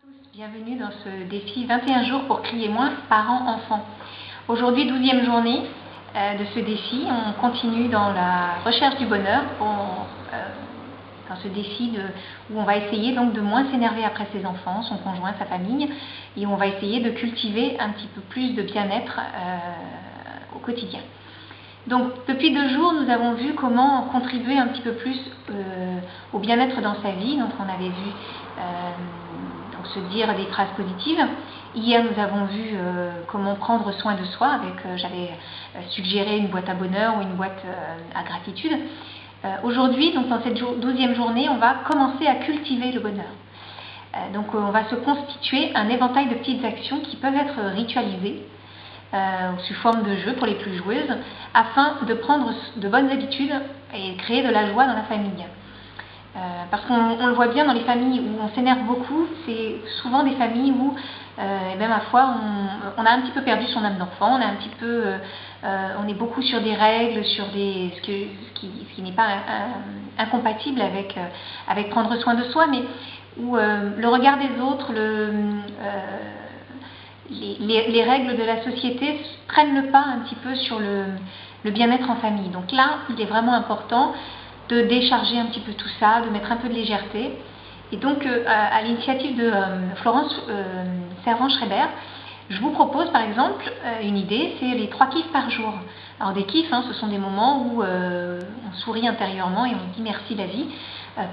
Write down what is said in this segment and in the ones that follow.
tous, bienvenue dans ce défi 21 jours pour crier moins parents-enfants. Aujourd'hui, 12e journée de ce défi. On continue dans la recherche du bonheur dans ce défi où on va essayer donc de moins s'énerver après ses enfants, son conjoint, sa famille, et on va essayer de cultiver un petit peu plus de bien-être au quotidien. Donc depuis 2 jours, nous avons vu comment contribuer un petit peu plus au bien-être dans sa vie. Donc on avait vu donc se dire des phrases positives. Hier, nous avons vu comment prendre soin de soi avec, j'avais suggéré une boîte à bonheur ou une boîte à gratitude. Aujourd'hui, donc dans cette 12e journée, on va commencer à cultiver le bonheur. Donc on va se constituer un éventail de petites actions qui peuvent être ritualisées sous forme de jeu pour les plus joueuses, afin de prendre de bonnes habitudes et créer de la joie dans la famille. Parce qu'on le voit bien dans les familles où on s'énerve beaucoup, c'est souvent des familles où, et même à la fois, on a un petit peu perdu son âme d'enfant, on est beaucoup sur des règles, sur ce qui n'est pas incompatible avec prendre soin de soi, mais où le regard des autres, les règles de la société prennent le pas un petit peu sur le bien-être en famille. Donc là, il est vraiment important de décharger un petit peu tout ça, de mettre un peu de légèreté. Et donc, à l'initiative de Florence Servan-Schreiber, je vous propose par exemple une idée, c'est les 3 kiffs par jour. Alors des kiffs, ce sont des moments où on sourit intérieurement et on dit merci la vie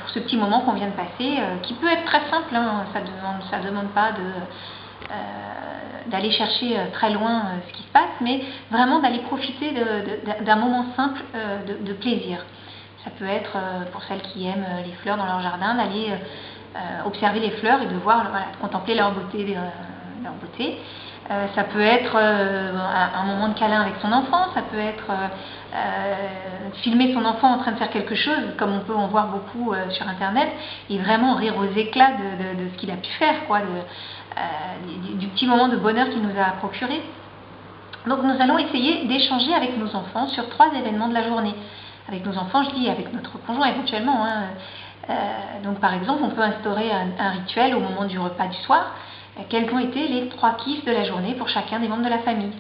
pour ce petit moment qu'on vient de passer, qui peut être très simple, ça demande pas d'aller chercher très loin ce qui se passe, mais vraiment d'aller profiter d'un moment simple de plaisir. Ça peut être, pour celles qui aiment les fleurs dans leur jardin, d'aller observer les fleurs et de voir, de contempler leur beauté. Ça peut être un moment de câlin avec son enfant, ça peut être filmer son enfant en train de faire quelque chose, comme on peut en voir beaucoup sur Internet, et vraiment rire aux éclats de ce qu'il a pu faire, du petit moment de bonheur qu'il nous a procuré. Donc nous allons essayer d'échanger avec nos enfants sur 3 événements de la journée. Avec nos enfants, je dis avec notre conjoint éventuellement. Donc par exemple, on peut instaurer un rituel au moment du repas du soir. Quels ont été les 3 kiffs de la journée pour chacun des membres de la famille.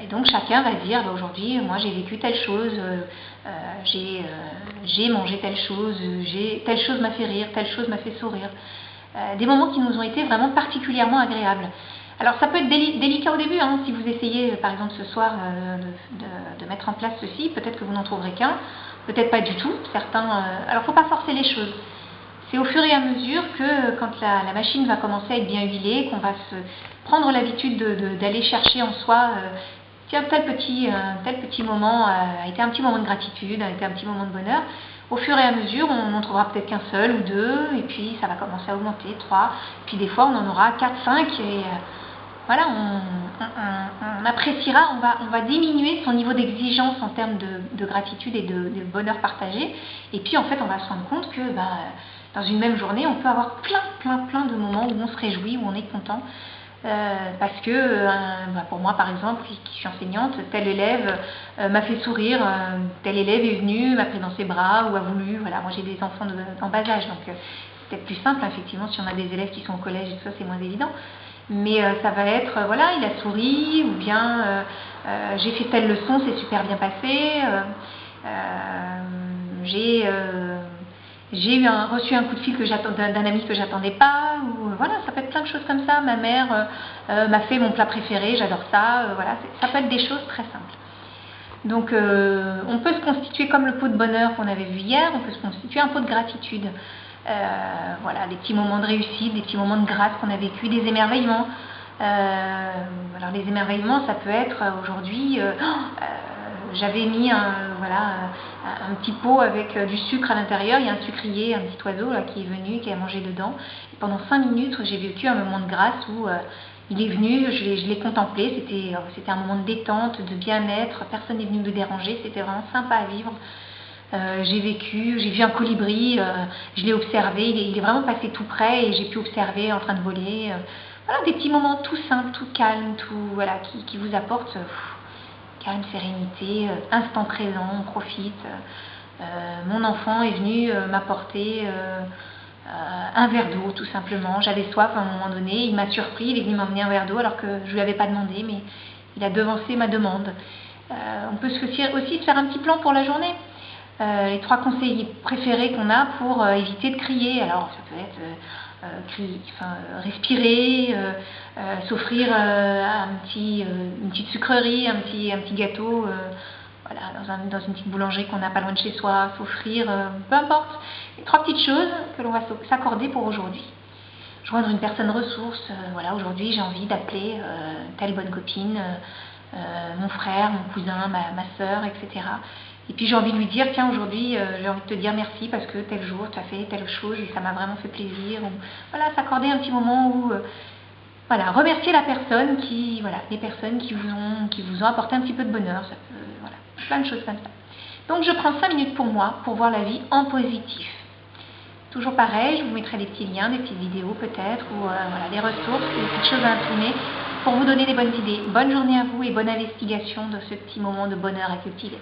Et donc chacun va dire, aujourd'hui, moi j'ai vécu telle chose, j'ai mangé telle chose m'a fait rire, telle chose m'a fait sourire. Des moments qui nous ont été vraiment particulièrement agréables. Alors ça peut être délicat au début, si vous essayez par exemple ce soir de mettre en place ceci, peut-être que vous n'en trouverez qu'un, peut-être pas du tout, certains... alors il ne faut pas forcer les choses. C'est au fur et à mesure que quand la machine va commencer à être bien huilée, qu'on va se prendre l'habitude d'aller chercher en soi, tiens, tel petit moment a été un petit moment de gratitude, a été un petit moment de bonheur. Au fur et à mesure, on n'en trouvera peut-être qu'un seul ou 2, et puis ça va commencer à augmenter, 3, puis des fois on en aura 4, 5, et voilà, on appréciera, on va diminuer son niveau d'exigence en termes de gratitude et de bonheur partagé, et puis en fait on va se rendre compte que dans une même journée, on peut avoir plein de moments où on se réjouit, où on est content, parce que pour moi par exemple, qui suis enseignante, tel élève m'a fait sourire, tel élève est venu, m'a pris dans ses bras ou a voulu, voilà, moi j'ai des enfants en bas âge, donc c'est peut-être plus simple, effectivement, si on a des élèves qui sont au collège et tout ça, c'est moins évident. Mais ça va être, voilà, il a souri, ou bien j'ai fait telle leçon, c'est super bien passé, j'ai reçu un coup de fil d'un ami que j'attendais pas, ou voilà, ça peut être plein de choses comme ça. Ma mère m'a fait mon plat préféré, j'adore ça, voilà, ça peut être des choses très simples. Donc on peut se constituer comme le pot de bonheur qu'on avait vu hier, on peut se constituer un pot de gratitude. Voilà, des petits moments de réussite, des petits moments de grâce qu'on a vécu, des émerveillements. Alors les émerveillements, ça peut être aujourd'hui, j'avais mis un petit pot avec du sucre à l'intérieur, il y a un sucrier, un petit oiseau là, qui est venu, qui a mangé dedans. Et pendant 5 minutes, j'ai vécu un moment de grâce où il est venu, je l'ai contemplé, c'était un moment de détente, de bien-être, personne n'est venu me déranger, c'était vraiment sympa à vivre. J'ai vu un colibri, je l'ai observé, il est vraiment passé tout près et j'ai pu observer en train de voler. Voilà, des petits moments tout simples, tout calmes, voilà, qui vous apportent calme, sérénité, instant présent, on profite. Mon enfant est venu m'apporter un verre d'eau tout simplement. J'avais soif à un moment donné, il m'a surpris, il est venu m'emmener un verre d'eau alors que je ne lui avais pas demandé, mais il a devancé ma demande. On peut aussi se faire un petit plan pour la journée. Les 3 conseils préférés qu'on a pour éviter de crier. Alors ça peut être respirer, s'offrir une petite sucrerie, un petit gâteau, voilà, dans une petite boulangerie qu'on n'a pas loin de chez soi, s'offrir, peu importe, les 3 petites choses que l'on va s'accorder pour aujourd'hui. Joindre une personne ressource, voilà, aujourd'hui j'ai envie d'appeler telle bonne copine, mon frère, mon cousin, ma soeur, etc. Et puis j'ai envie de lui dire, tiens, aujourd'hui j'ai envie de te dire merci parce que tel jour tu as fait telle chose et ça m'a vraiment fait plaisir. Ou, voilà, s'accorder un petit moment où, voilà, remercier la personne les personnes qui vous ont apporté un petit peu de bonheur, ça peut, voilà, plein de choses comme ça. Donc je prends 5 minutes pour moi, pour voir la vie en positif. Toujours pareil, je vous mettrai des petits liens, des petites vidéos peut-être, ou voilà, des ressources, des petites choses à imprimer pour vous donner des bonnes idées. Bonne journée à vous et bonne investigation de ce petit moment de bonheur à cultiver.